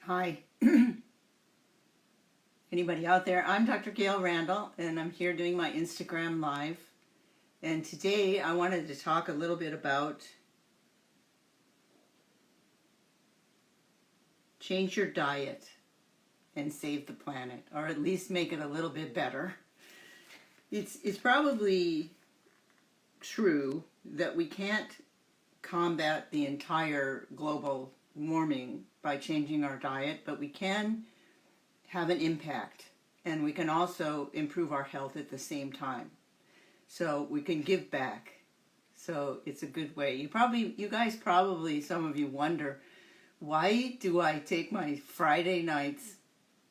Hi, anybody out there? I'm Dr. Gail Randall, and I'm here doing my Instagram Live. And today I wanted to talk a little bit about change your diet and save the planet, or at least make it a little bit better. It's probably true that we can't combat the entire global warming by changing our diet, but we can have an impact, and we can also improve our health at the same time. So we can give back. So it's a good way. You guys probably, some of you wonder, why do I take my Friday nights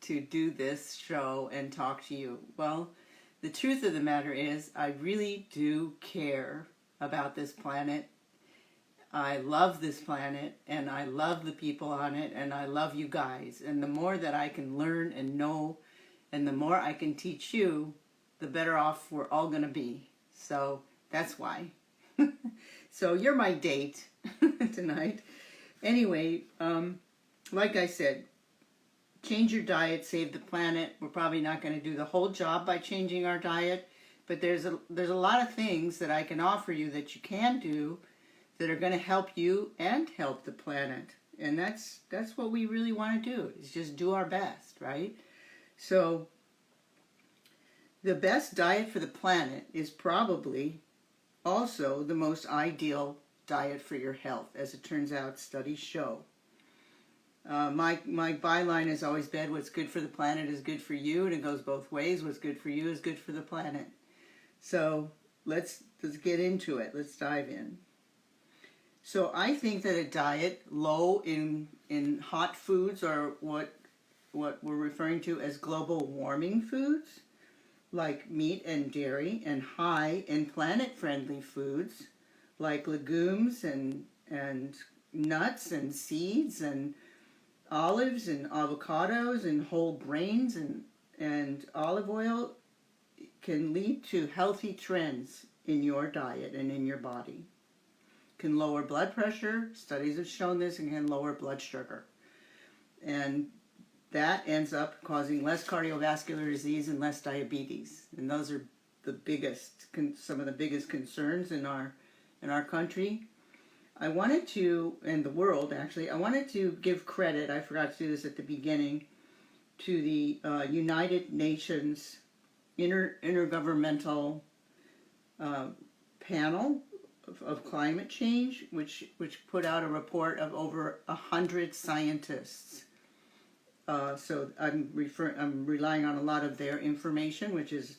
to do this show and talk to you? Well, the truth of the matter is I really do care about this planet. I love this planet, and I love the people on it, and I love you guys. And the more that I can learn and know, and the more I can teach you, the better off we're all going to be. So that's why. So you're my date tonight. Anyway, like I said, change your diet, save the planet. We're probably not going to do the whole job by changing our diet, but there's a lot of things that I can offer you that you can do that are going to help you and help the planet. And that's what we really want to do, is just do our best, right? So the best diet for the planet is probably also the most ideal diet for your health, as it turns out studies show. My byline has always been, what's good for the planet is good for you, and it goes both ways. What's good for you is good for the planet. So let's get into it. Let's dive in. So I think that a diet low in hot foods, or what we're referring to as global warming foods, like meat and dairy, and high in planet-friendly foods, like legumes and nuts and seeds and olives and avocados and whole grains and olive oil, can lead to healthy trends in your diet and in your body. Can lower blood pressure, studies have shown this, and can lower blood sugar. And that ends up causing less cardiovascular disease and less diabetes. And those are some of the biggest concerns in our country. I wanted to, and the world actually, I wanted to give credit, I forgot to do this at the beginning, to the United Nations Intergovernmental Panel of Climate Change, which put out a report of over 100 scientists. So I'm relying on a lot of their information, which is,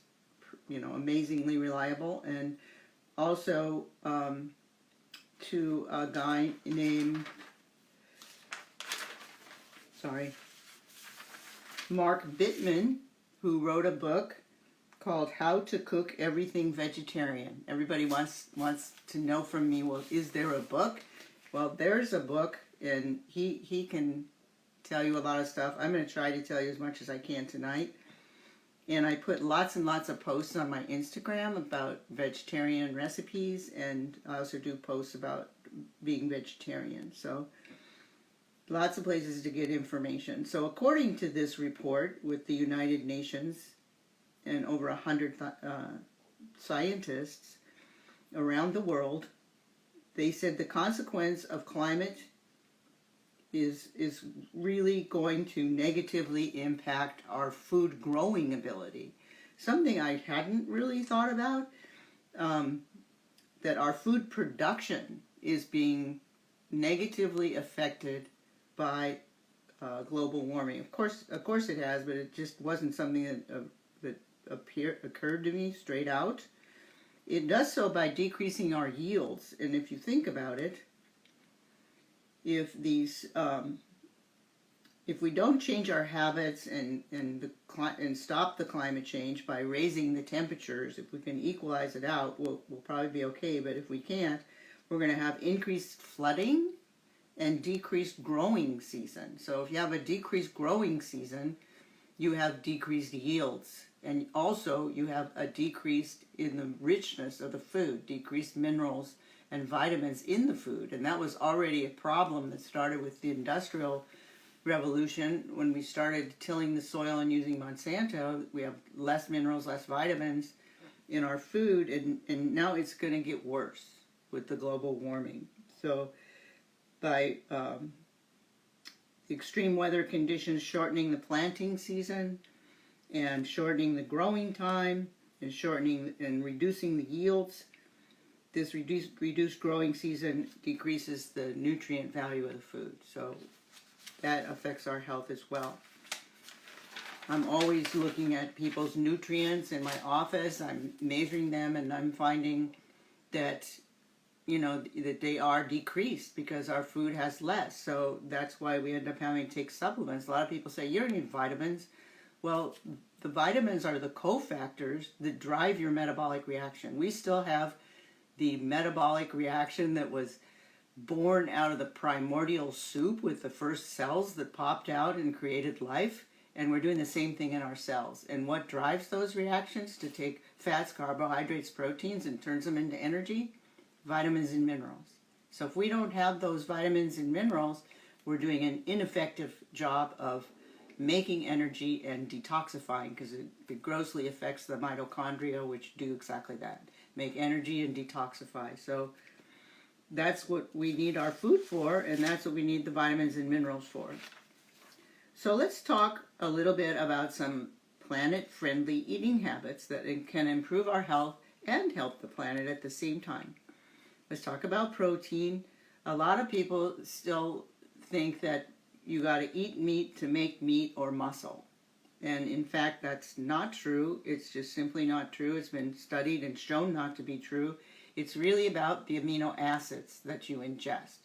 amazingly reliable, and also to a guy named Mark Bittman, who wrote a book called How to Cook Everything Vegetarian. Everybody wants to know from me, well, is there a book? Well, there's a book, and he can tell you a lot of stuff. I'm going to try to tell you as much as I can tonight. And I put lots and lots of posts on my Instagram about vegetarian recipes, and I also do posts about being vegetarian. So lots of places to get information. So according to this report with the United Nations and over 100 scientists around the world, they said the consequence of climate is really going to negatively impact our food growing ability. Something I hadn't really thought about, that our food production is being negatively affected by global warming. Of course it has, but it just wasn't something that occurred to me straight out. It does so by decreasing our yields, and if you think about it, if we don't change our habits and stop the climate change by raising the temperatures, if we can equalize it out, we'll probably be okay. But if we can't, we're going to have increased flooding and decreased growing season. So if you have a decreased growing season, you have decreased yields, and also you have a decrease in the richness of the food, decreased minerals and vitamins in the food. And that was already a problem that started with the industrial revolution, when we started tilling the soil and using Monsanto, we have less minerals, less vitamins in our food, and now it's going to get worse with the global warming. So by extreme weather conditions shortening the planting season and shortening the growing time and shortening and reducing the yields, this reduced growing season decreases the nutrient value of the food. So that affects our health as well. I'm always looking at people's nutrients in my office. I'm measuring them, and I'm finding that, that they are decreased because our food has less. So that's why we end up having to take supplements. A lot of people say, you don't need vitamins. Well, the vitamins are the cofactors that drive your metabolic reaction. We still have the metabolic reaction that was born out of the primordial soup with the first cells that popped out and created life, and we're doing the same thing in our cells. And what drives those reactions to take fats, carbohydrates, proteins, and turns them into energy? Vitamins and minerals. So if we don't have those vitamins and minerals, we're doing an ineffective job of making energy and detoxifying, because it grossly affects the mitochondria, which do exactly that, make energy and detoxify. So that's what we need our food for, and that's what we need the vitamins and minerals for. So let's talk a little bit about some planet-friendly eating habits that can improve our health and help the planet at the same time. Let's talk about protein. A lot of people still think that you got to eat meat to make meat or muscle. And in fact, that's not true. It's just simply not true. It's been studied and shown not to be true. It's really about the amino acids that you ingest.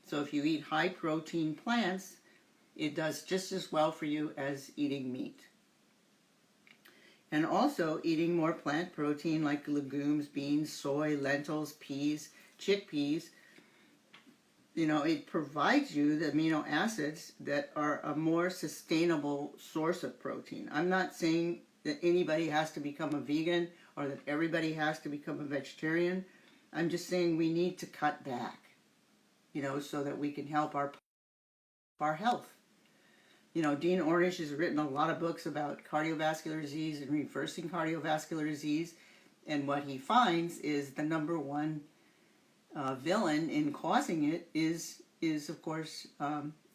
So if you eat high protein plants, it does just as well for you as eating meat. And also eating more plant protein like legumes, beans, soy, lentils, peas, chickpeas, it provides you the amino acids that are a more sustainable source of protein. I'm not saying that anybody has to become a vegan or that everybody has to become a vegetarian. I'm just saying we need to cut back, so that we can help our health. Dean Ornish has written a lot of books about cardiovascular disease and reversing cardiovascular disease, and what he finds is the number one villain in causing it is of course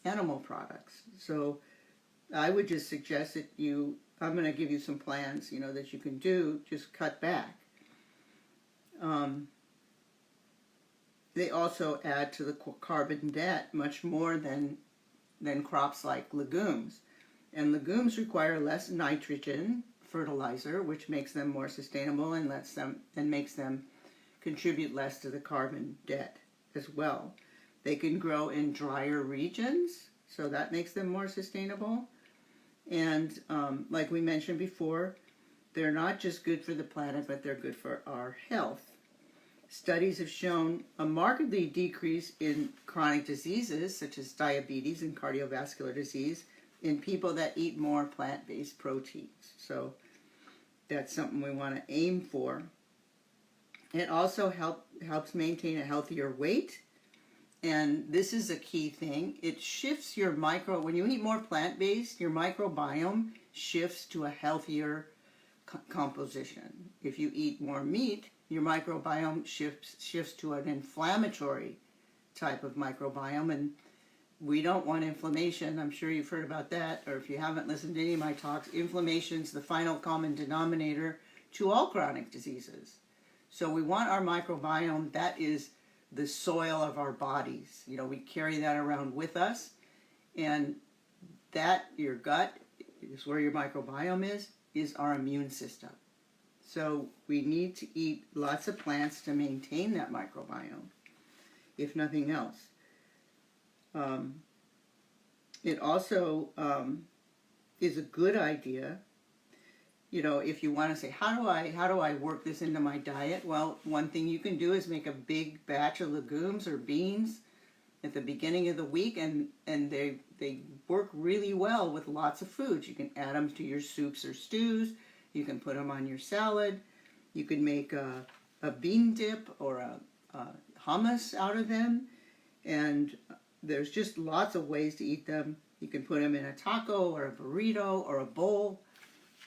animal products. So I would just suggest that I'm going to give you some plans, that you can do. Just cut back. They also add to the carbon debt much more than crops like legumes. And legumes require less nitrogen fertilizer, which makes them more sustainable and makes them contribute less to the carbon debt as well. They can grow in drier regions, so that makes them more sustainable. And like we mentioned before, they're not just good for the planet, but they're good for our health. Studies have shown a markedly decrease in chronic diseases such as diabetes and cardiovascular disease in people that eat more plant-based proteins. So that's something we want to aim for. It also helps maintain a healthier weight, and this is a key thing. It shifts your when you eat more plant-based, your microbiome shifts to a healthier composition. If you eat more meat, your microbiome shifts to an inflammatory type of microbiome, and we don't want inflammation. I'm sure you've heard about that, or if you haven't listened to any of my talks, inflammation is the final common denominator to all chronic diseases. So we want our microbiome, that is the soil of our bodies. We carry that around with us, and your gut is where your microbiome is our immune system. So we need to eat lots of plants to maintain that microbiome, if nothing else. It also is a good idea, if you want to say, how do I work this into my diet? Well, one thing you can do is make a big batch of legumes or beans at the beginning of the week, and they work really well with lots of foods. You can add them to your soups or stews. You can put them on your salad. You can make a bean dip or a hummus out of them. And there's just lots of ways to eat them. You can put them in a taco or a burrito or a bowl.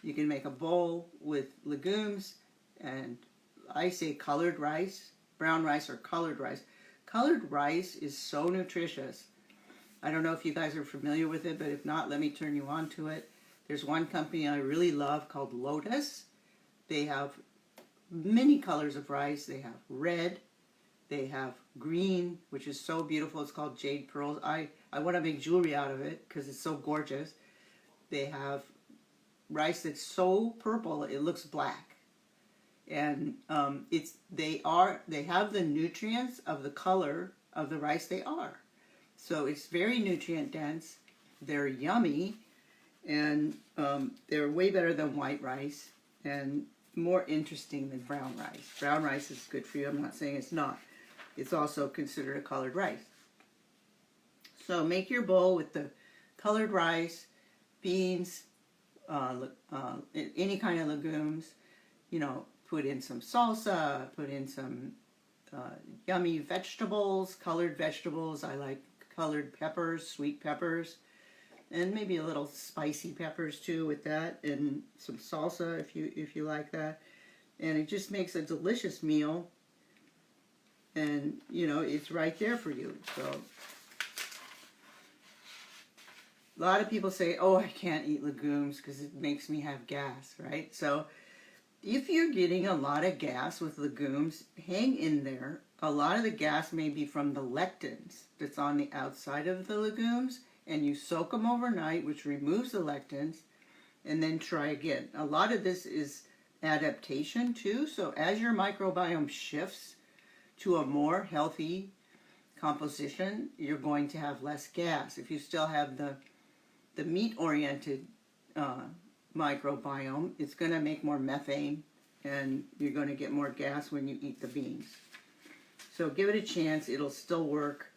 You can make a bowl with legumes, and I say colored rice, brown rice or colored rice. Colored rice is so nutritious. I don't know if you guys are familiar with it, but if not, let me turn you on to it. There's one company I really love called Lotus. They have many colors of rice. They have red, they have green, which is so beautiful. It's called jade pearls. I want to make jewelry out of it because it's so gorgeous. They have rice that's so purple it looks black, and they have the nutrients of the color of the rice they are. So it's very nutrient dense. They're yummy, and they're way better than white rice and more interesting than brown rice. Brown rice is good for you. I'm not saying it's not. It's also considered a colored rice. So make your bowl with the colored rice, beans, any kind of legumes. You know, put in some salsa, put in some yummy vegetables, colored vegetables. I like colored peppers, sweet peppers, and maybe a little spicy peppers too with that, and some salsa if you like that. And it just makes a delicious meal, and you know, it's right there for you. So a lot of people say, oh, I can't eat legumes because it makes me have gas, right? So if you're getting a lot of gas with legumes, hang in there. A lot of the gas may be from the lectins that's on the outside of the legumes, and you soak them overnight, which removes the lectins, and then try again. A lot of this is adaptation too, so as your microbiome shifts to a more healthy composition, you're going to have less gas. If you still have the meat-oriented microbiome, it's going to make more methane, and you're going to get more gas when you eat the beans. So give it a chance. It'll still work.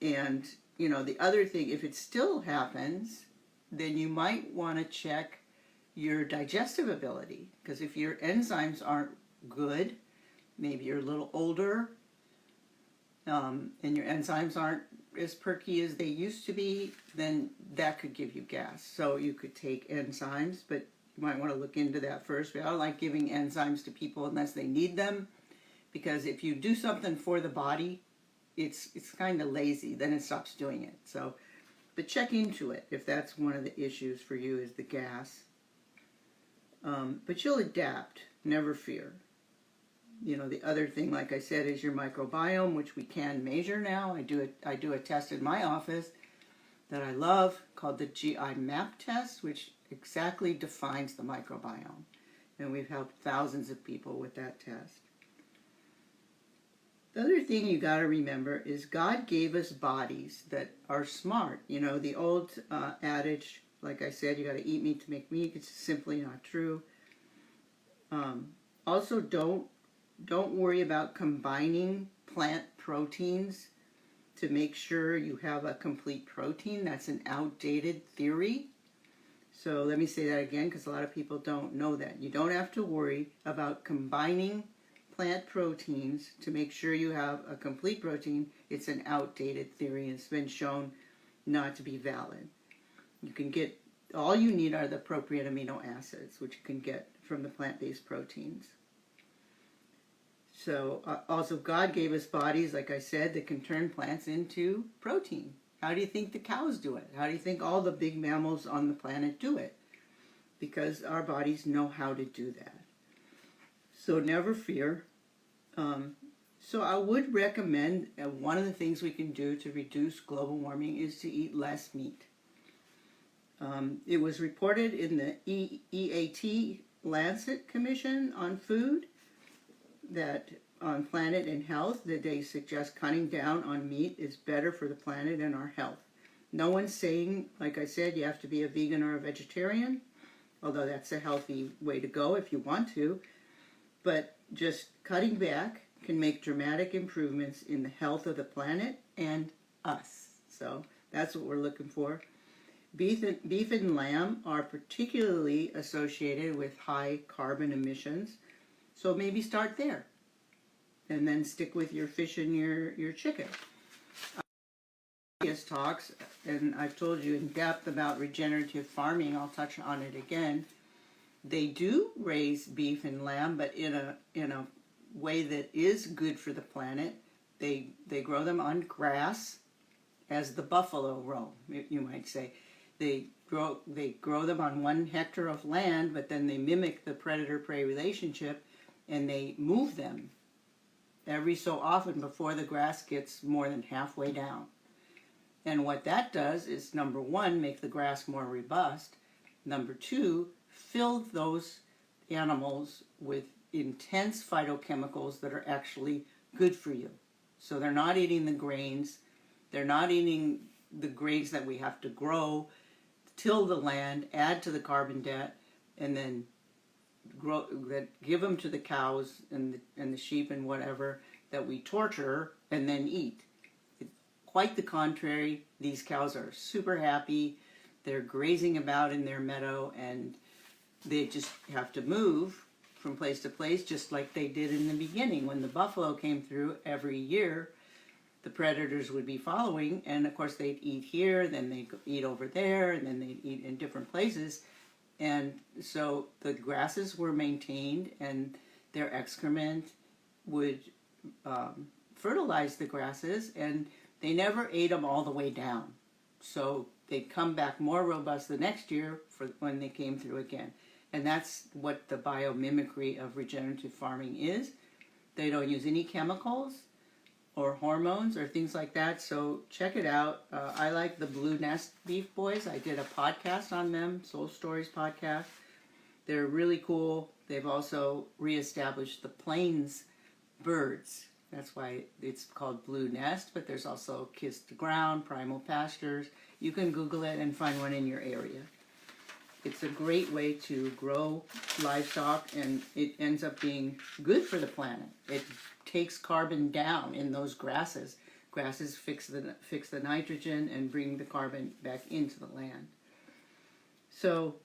And, you know, the other thing, if it still happens, then you might want to check your digestive ability. Because if your enzymes aren't good, maybe you're a little older, and your enzymes aren't as perky as they used to be, then that could give you gas. So you could take enzymes, but you might want to look into that first. I don't like giving enzymes to people unless they need them, because if you do something for the body, it's kind of lazy, then it stops doing it. So, but check into it if that's one of the issues for you, is the gas. But you'll adapt, never fear. You know, the other thing, like I said, is your microbiome, which we can measure now. I do a test in my office that I love called the GI map test, which exactly defines the microbiome. And we've helped thousands of people with that test. The other thing you got to remember is God gave us bodies that are smart. You know, the old adage, like I said, you got to eat meat to make meat. It's simply not true. Also, don't worry about combining plant proteins to make sure you have a complete protein. That's an outdated theory. So let me say that again, because a lot of people don't know that. You don't have to worry about combining plant proteins to make sure you have a complete protein. It's an outdated theory, and it's been shown not to be valid. You can get, all you need are the appropriate amino acids, which you can get from the plant-based proteins. So also God gave us bodies, like I said, that can turn plants into protein. How do you think the cows do it? How do you think all the big mammals on the planet do it? Because our bodies know how to do that. So never fear. So I would recommend, one of the things we can do to reduce global warming is to eat less meat. It was reported in the EAT Lancet Commission on Food, that on Planet and Health, that they suggest cutting down on meat is better for the planet and our health. No one's saying, like I said, you have to be a vegan or a vegetarian, although that's a healthy way to go if you want to. But just cutting back can make dramatic improvements in the health of the planet and us. So that's what we're looking for. Beef and lamb are particularly associated with high carbon emissions. So maybe start there. and then stick with your fish and your chicken. Talks, and I've told you in depth about regenerative farming. I'll touch on it again. They do raise beef and lamb, but in a way that is good for the planet. They grow them on grass, as the buffalo roam, you might say. They grow them on 1 hectare of land, but then they mimic the predator-prey relationship, and they move them every so often before the grass gets more than halfway down. And what that does is, number 1, make the grass more robust. Number 2, fill those animals with intense phytochemicals that are actually good for you. So they're not eating the grains. They're not eating the grains that we have to grow, till the land, add to the carbon debt, and then give them to the cows and the sheep and whatever that we torture and then eat. Quite the contrary. These cows are super happy. They're grazing about in their meadow, and they just have to move from place to place, just like they did in the beginning. When the buffalo came through every year, the predators would be following, and of course they'd eat here, then they'd eat over there, and then they'd eat in different places. And so the grasses were maintained, and their excrement would fertilize the grasses, and they never ate them all the way down. So they'd come back more robust the next year for when they came through again. And that's what the biomimicry of regenerative farming is. They don't use any chemicals or hormones or things like that. So check it out. I like the Blue Nest Beef Boys. I did a podcast on them, Soul Stories podcast. They're really cool. They've also reestablished the plains birds. That's why it's called Blue Nest, but there's also Kiss the Ground, Primal Pastures. You can Google it and find one in your area. It's a great way to grow livestock, and it ends up being good for the planet. It takes carbon down in those grasses. Grasses fix the nitrogen and bring the carbon back into the land. So,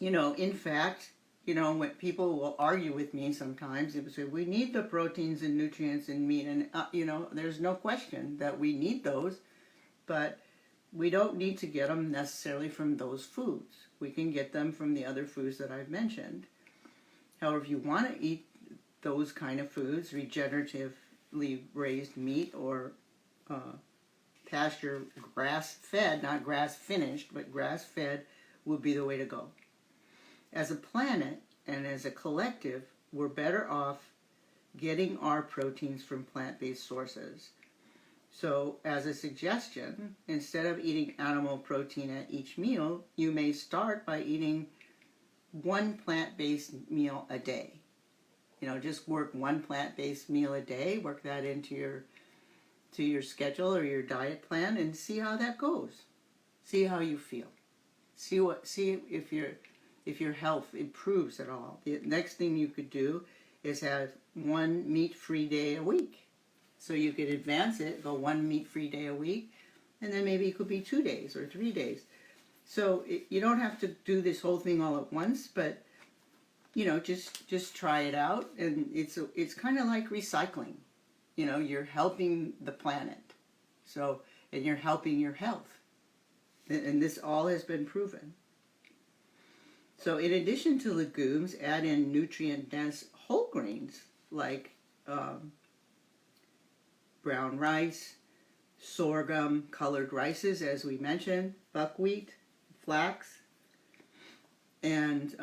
in fact, when people will argue with me sometimes, they will say, we need the proteins and nutrients in meat. And, there's no question that we need those, but we don't need to get them necessarily from those foods. We can get them from the other foods that I've mentioned. However, if you want to eat those kind of foods, regeneratively raised meat or pasture grass-fed, not grass-finished, but grass-fed would be the way to go. As a planet and as a collective, we're better off getting our proteins from plant-based sources. So, as a suggestion, instead of eating animal protein at each meal, you may start by eating 1 plant-based meal a day. Just work 1 plant-based meal a day, work that into your schedule or your diet plan, and see how that goes. See how you feel. See if your health improves at all. The next thing you could do is have 1 meat-free day a week. So you could advance it, go 1 meat-free day a week, and then maybe it could be 2 days or 3 days. So you don't have to do this whole thing all at once, but just try it out. And it's kind of like recycling. You're helping the planet. So, and you're helping your health. And this all has been proven. So in addition to legumes, add in nutrient-dense whole grains like brown rice, sorghum, colored rices, as we mentioned, buckwheat, flax, and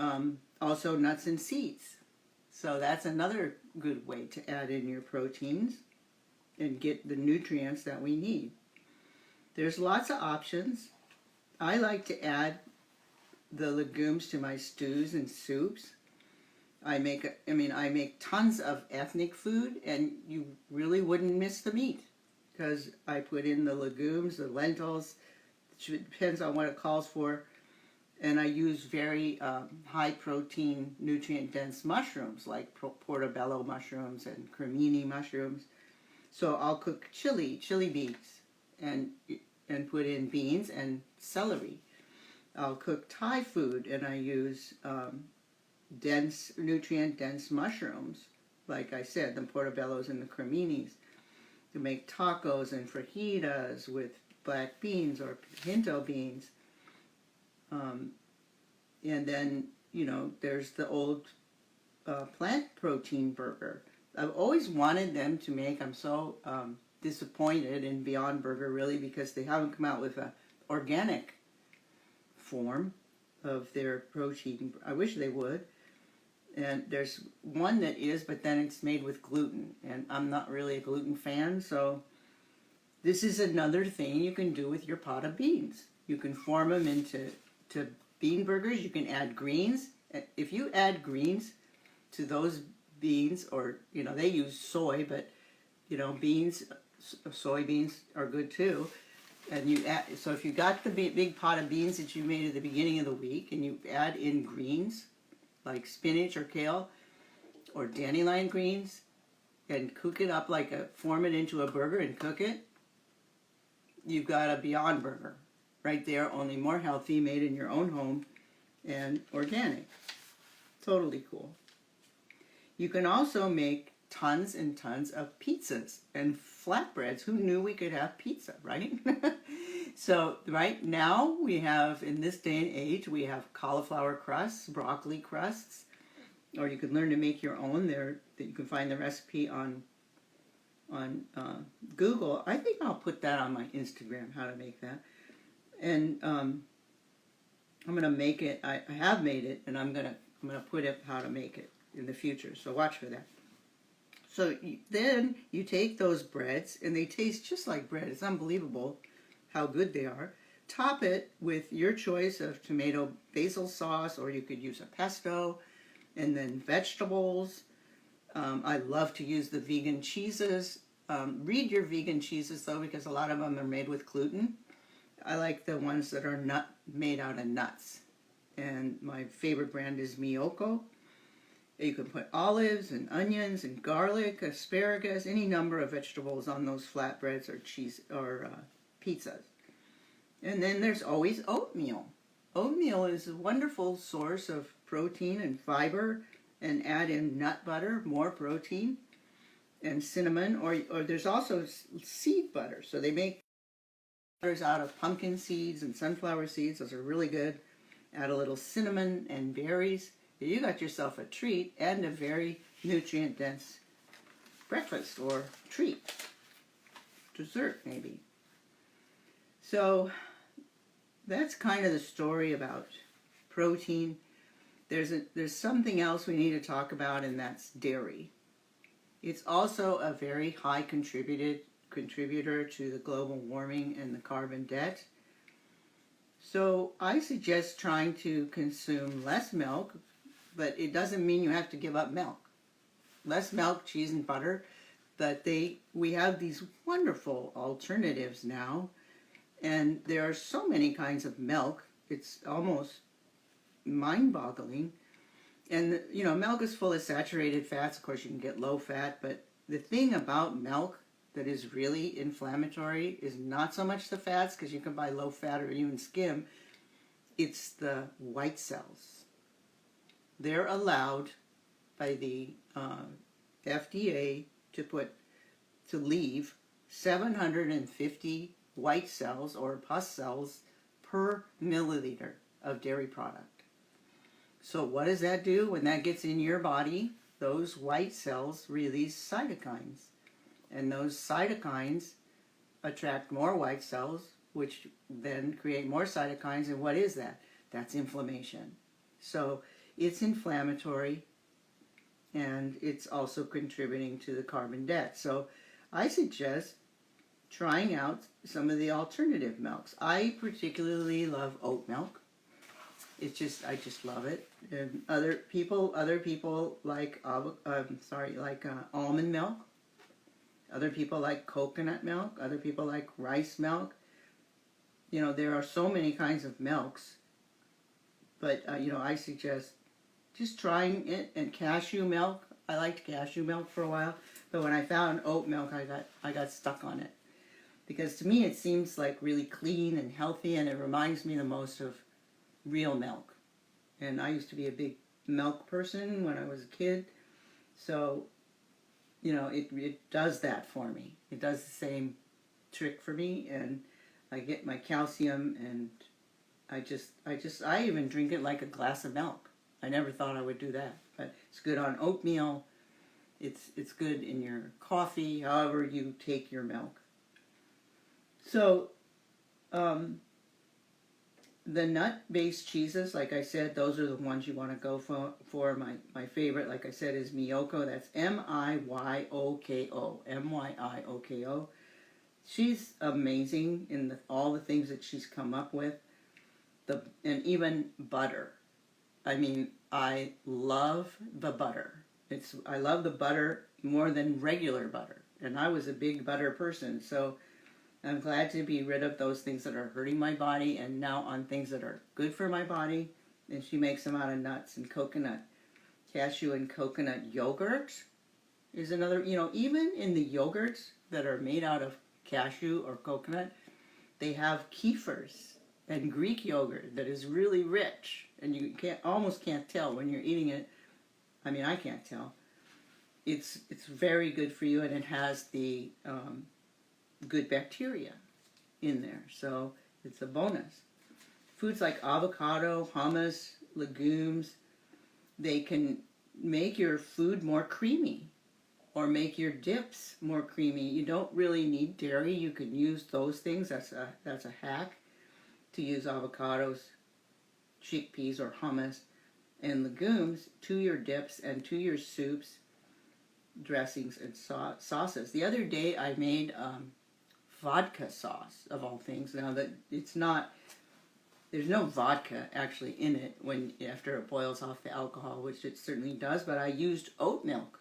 also nuts and seeds. So that's another good way to add in your proteins and get the nutrients that we need. There's lots of options. I like to add the legumes to my stews and soups. I make tons of ethnic food, and you really wouldn't miss the meat because I put in the legumes, the lentils. It depends on what it calls for. And I use very high protein, nutrient dense mushrooms like portobello mushrooms and cremini mushrooms. So I'll cook chili beans, and put in beans and celery. I'll cook Thai food, and I use nutrient dense mushrooms like I said, the portobellos and the creminis, to make tacos and fajitas with black beans or pinto beans. And then, there's the old plant protein burger. I've always wanted them to make, I'm so disappointed in Beyond Burger, really, because they haven't come out with an organic form of their protein. I wish they would. And there's one that is, but then it's made with gluten, and I'm not really a gluten fan, so this is another thing you can do with your pot of beans. You can form them into bean burgers. You can add greens. If you add greens to those beans, or they use soy, but beans, soybeans are good too. And you add, so if you got the big pot of beans that you made at the beginning of the week, and you add in greens like spinach or kale or dandelion greens, and cook it up form it into a burger and cook it, you've got a Beyond Burger right there, only more healthy, made in your own home and organic. Totally cool. You can also make tons and tons of pizzas and flatbreads. Who knew we could have pizza, right? So right now we have, in this day and age, we have cauliflower crusts, broccoli crusts, or you can learn to make your own. There, you can find the recipe on Google. I think I'll put that on my Instagram, how to make that. And I'm gonna make it. I have made it, and I'm gonna put up how to make it in the future. So watch for that. So then you take those breads, and they taste just like bread. It's unbelievable how good they are. Top it with your choice of tomato basil sauce, or you could use a pesto, and then vegetables. I love to use the vegan cheeses. Read your vegan cheeses, though, because a lot of them are made with gluten. I like the ones that are made out of nuts. And my favorite brand is Miyoko. You can put olives and onions and garlic, asparagus, any number of vegetables on those flatbreads or cheese or pizzas. And then there's always oatmeal. Oatmeal is a wonderful source of protein and fiber, and add in nut butter, more protein, and cinnamon, or there's also seed butter. So they make butters out of pumpkin seeds and sunflower seeds. Those are really good. Add a little cinnamon and berries. You got yourself a treat, and a very nutrient-dense breakfast or treat. Dessert, maybe. So that's kind of the story about protein. There's something else we need to talk about, and that's dairy. It's also a very high contributor to the global warming and the carbon debt. So I suggest trying to consume less milk, but it doesn't mean you have to give up milk. Less milk, cheese, and butter, but we have these wonderful alternatives now, and there are so many kinds of milk. It's almost mind-boggling. And milk is full of saturated fats. Of course, you can get low fat, but the thing about milk that is really inflammatory is not so much the fats, because you can buy low fat or even skim. It's the white cells. They're allowed by the FDA to leave 750 white cells or pus cells per milliliter of dairy product. So what does that do? When that gets in your body, those white cells release cytokines. And those cytokines attract more white cells, which then create more cytokines. And what is that? That's inflammation. So it's inflammatory, and it's also contributing to the carbon debt. So I suggest trying out some of the alternative milks. I particularly love oat milk. I just love it. And other people like almond milk. Other people like coconut milk. Other people like rice milk. There are so many kinds of milks. But I suggest just trying it. And cashew milk. I liked cashew milk for a while, but when I found oat milk, I got stuck on it, because to me it seems like really clean and healthy, and it reminds me the most of real milk. And I used to be a big milk person when I was a kid, so it does that for me. It does the same trick for me, and I get my calcium, and I even drink it like a glass of milk. I never thought I would do that, but it's good on oatmeal. It's good in your coffee, however you take your milk. So, the nut-based cheeses, like I said, those are the ones you want to go for. My favorite, like I said, is Miyoko. That's Miyoko. Myioko. She's amazing in all the things that she's come up with. And even butter. I mean, I love the butter. I love the butter more than regular butter. And I was a big butter person, so I'm glad to be rid of those things that are hurting my body and now on things that are good for my body. And she makes them out of nuts and coconut. Cashew and coconut yogurt is another, even in the yogurts that are made out of cashew or coconut, they have kefirs and Greek yogurt that is really rich. And you almost can't tell when you're eating it. I mean, I can't tell. It's very good for you, and it has the good bacteria in there, so it's a bonus. Foods like avocado, hummus, legumes, they can make your food more creamy or make your dips more creamy. You don't really need dairy. You can use those things. That's a hack, to use avocados, chickpeas, or hummus and legumes to your dips and to your soups, dressings, and sauces. The other day I made vodka sauce, of all things. Now that there's no vodka actually in it after it boils off the alcohol, which it certainly does, but I used oat milk.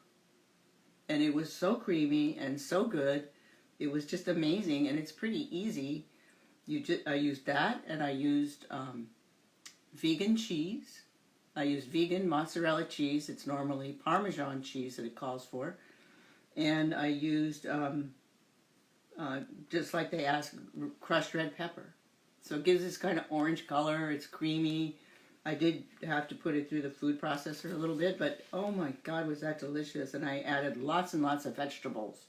And it was so creamy and so good. It was just amazing, and it's pretty easy. I used that, and I used vegan cheese. I used vegan mozzarella cheese. It's normally Parmesan cheese that it calls for. And I used, just like they ask, crushed red pepper. So it gives this kind of orange color. It's creamy. I did have to put it through the food processor a little bit, but oh my God, was that delicious. And I added lots and lots of vegetables.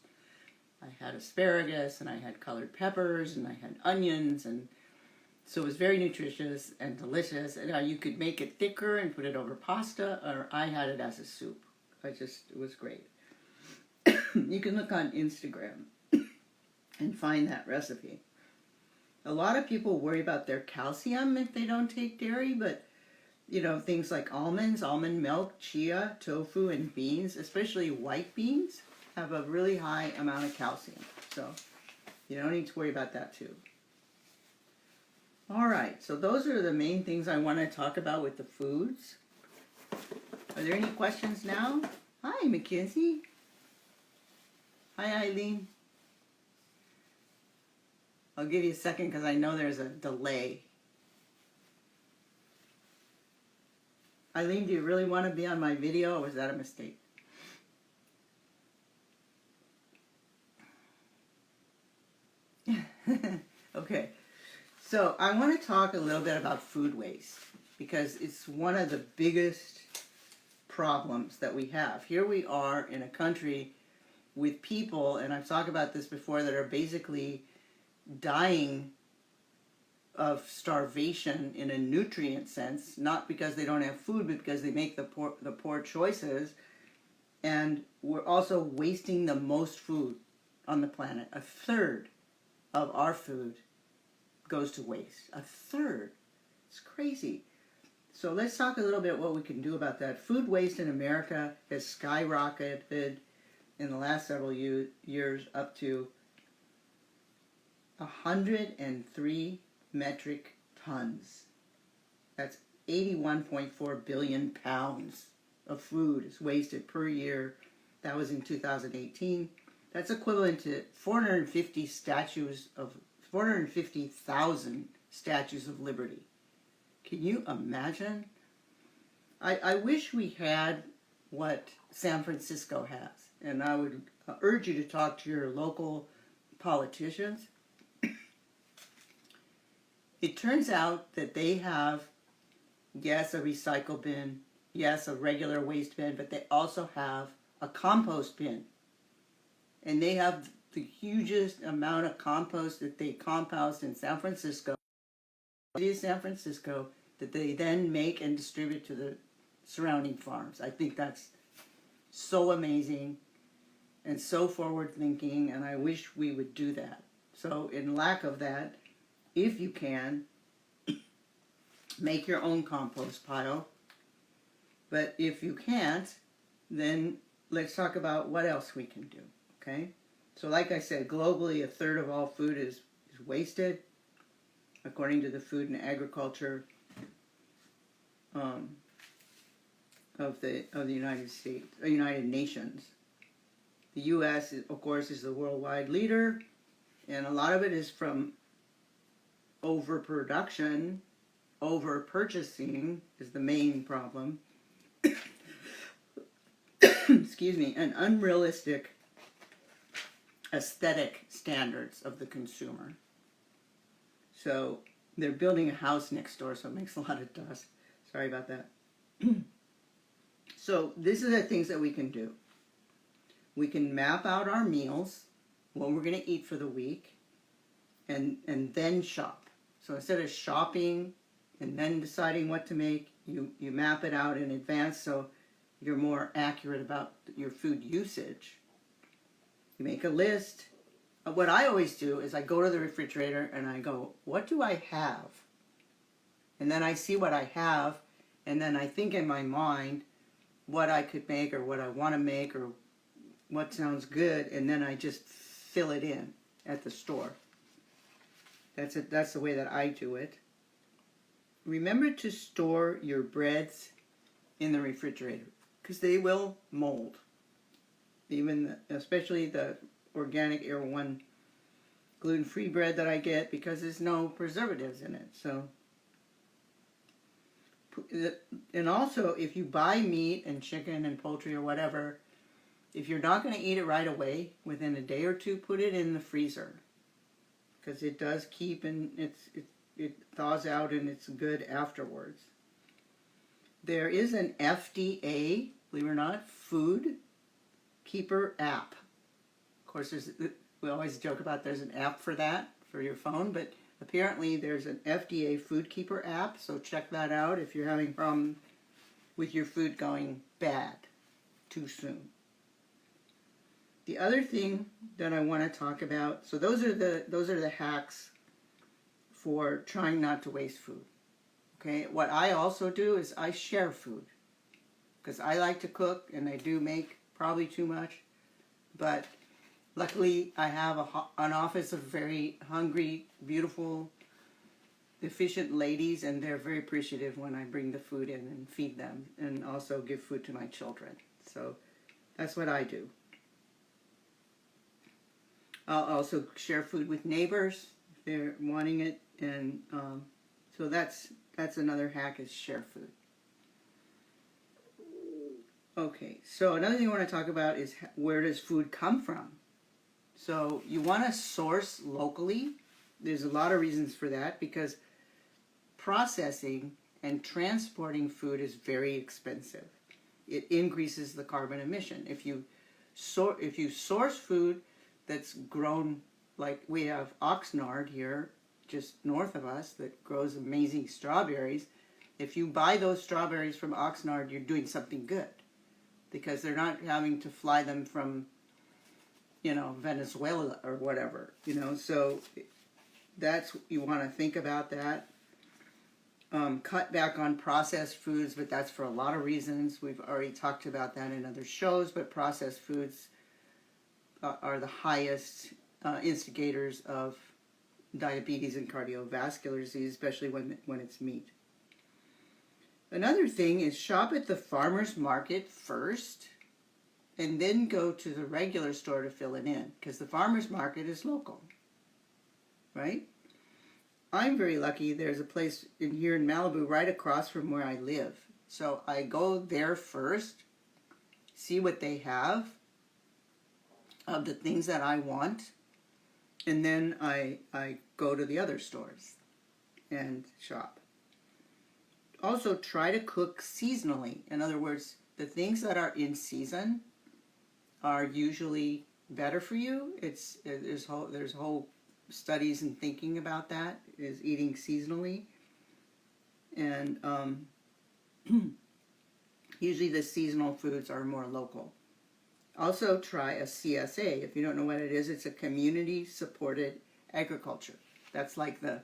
I had asparagus, and I had colored peppers, and I had onions, and so it was very nutritious and delicious. And you could make it thicker and put it over pasta, or I had it as a soup. It was great. You can look on Instagram and find that recipe. A lot of people worry about their calcium if they don't take dairy, but things like almonds, almond milk, chia, tofu, and beans, especially white beans, have a really high amount of calcium. So you don't need to worry about that too. All right, so those are the main things I want to talk about with the foods. Are there any questions now? Hi, Mackenzie. Hi, Eileen. I'll give you a second because I know there's a delay. Eileen, do you really want to be on my video, or was that a mistake? Okay, so I want to talk a little bit about food waste because it's one of the biggest problems that we have. Here we are in a country with people, and I've talked about this before, that are basically dying of starvation in a nutrient sense, not because they don't have food, but because they make the poor choices. And we're also wasting the most food on the planet. A third of our food goes to waste. A third. It's crazy. So let's talk a little bit what we can do about that. Food waste in America has skyrocketed in the last several years up to 103 metric tons. That's 81.4 billion pounds of food is wasted per year. That was in 2018. That's equivalent to 450,000 statues of liberty. Can you imagine? I wish we had what San Francisco has, and I would urge you to talk to your local politicians. It turns out that they have, yes, a recycle bin, yes, a regular waste bin, but they also have a compost bin. and they have the hugest amount of compost that they compost in San Francisco, that they then make and distribute to the surrounding farms. I think that's so amazing and so forward thinking, and I wish we would do that. So in lack of that, if you can, make your own compost pile. But if you can't, then let's talk about what else we can do, okay? So like I said, globally, a third of all food is wasted, according to the Food and Agriculture of the United Nations. The U.S., of course, is the worldwide leader, and a lot of it is from overproduction. Over-purchasing is the main problem. Excuse me, and unrealistic aesthetic standards of the consumer. So they're building a house next door, so it makes a lot of dust. Sorry about that. So these are the things that we can do. We can map out our meals, what we're going to eat for the week, and then shop. So instead of shopping and then deciding what to make, you map it out in advance so you're more accurate about your food usage. You make a list. What I always do is I go to the refrigerator and I go, what do I have? And then I see what I have, and then I think in my mind what I could make or what I want to make or what sounds good, and then I just fill it in at the store. That's it. That's the way that I do it. Remember to store your breads in the refrigerator because they will mold. Especially the organic Air One gluten-free bread that I get, because there's no preservatives in it. So, and also if you buy meat and chicken and poultry or whatever, if you're not going to eat it right away, within a day or two, put it in the freezer, because it does keep, and it thaws out and it's good afterwards. There is an FDA, believe it or not, Food Keeper app. Of course, we always joke about there's an app for that, for your phone, but apparently there's an FDA Food Keeper app, so check that out if you're having a problem with your food going bad too soon. The other thing that I want to talk about, so those are the hacks for trying not to waste food. Okay, what I also do is I share food, because I like to cook and I do make probably too much, but luckily I have an office of very hungry, beautiful, efficient ladies, and they're very appreciative when I bring the food in and feed them, and also give food to my children. So that's what I do. I'll also share food with neighbors if they're wanting it, and so that's another hack, is share food. Okay, so another thing I want to talk about is where does food come from? So you want to source locally. There's a lot of reasons for that, because processing and transporting food is very expensive. It increases the carbon emission. If you source food that's grown, like we have Oxnard here, just north of us, that grows amazing strawberries. If you buy those strawberries from Oxnard, you're doing something good, because they're not having to fly them from, Venezuela or whatever, so you want to think about that. Cut back on processed foods, but that's for a lot of reasons. We've already talked about that in other shows, but processed foods are the highest instigators of diabetes and cardiovascular disease, especially when it's meat. Another thing is shop at the farmer's market first, and then go to the regular store to fill it in, because the farmer's market is local, right? I'm very lucky. There's a place here in Malibu right across from where I live. So I go there first, see what they have of the things that I want, and then I go to the other stores and shop. Also, try to cook seasonally. In other words, the things that are in season are usually better for you. There's whole studies and thinking about that, is eating seasonally. And usually the seasonal foods are more local. Also try a CSA. If you don't know what it is, it's a community supported agriculture. That's like the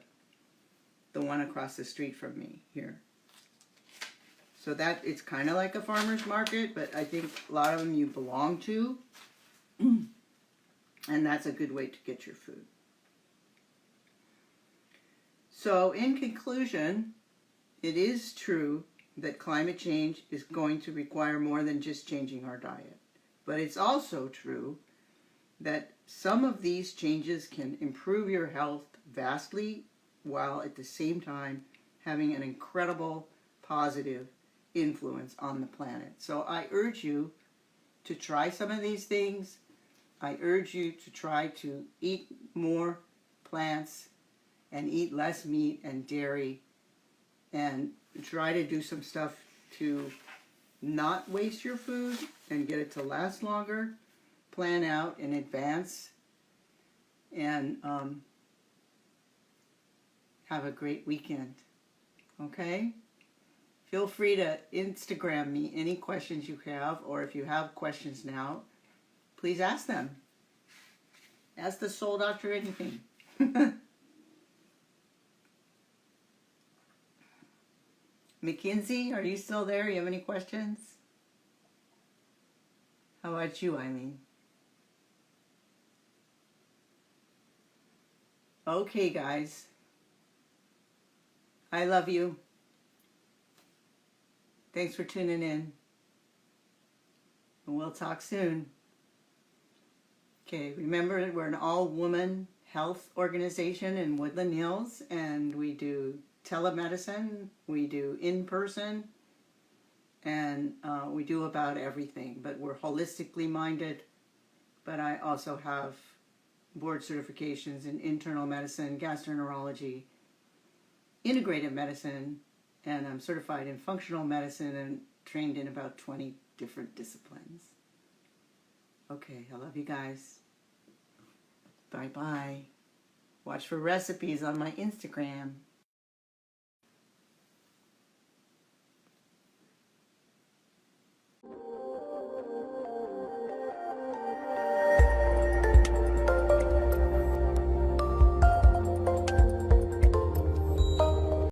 one across the street from me here. So that it's kind of like a farmer's market, but I think a lot of them you belong to. And that's a good way to get your food. So in conclusion, it is true that climate change is going to require more than just changing our diet. But it's also true that some of these changes can improve your health vastly, while at the same time having an incredible positive influence on the planet. So I urge you to try some of these things. I urge you to try to eat more plants and eat less meat and dairy, and try to do some stuff to not waste your food and get it to last longer. Plan out in advance, and have a great weekend. Okay? Feel free to Instagram me any questions you have, or if you have questions now, please ask them. Ask the Soul Doctor anything. Mackenzie, are you still there? You have any questions? How about you, Eileen? Okay, guys. I love you. Thanks for tuning in. And we'll talk soon. Okay, remember, we're an all-woman health organization in Woodland Hills, and we do telemedicine, we do in-person, and we do about everything. But we're holistically minded, but I also have board certifications in internal medicine, gastroenterology, integrative medicine, and I'm certified in functional medicine and trained in about 20 different disciplines. Okay, I love you guys. Bye-bye. Watch for recipes on my Instagram.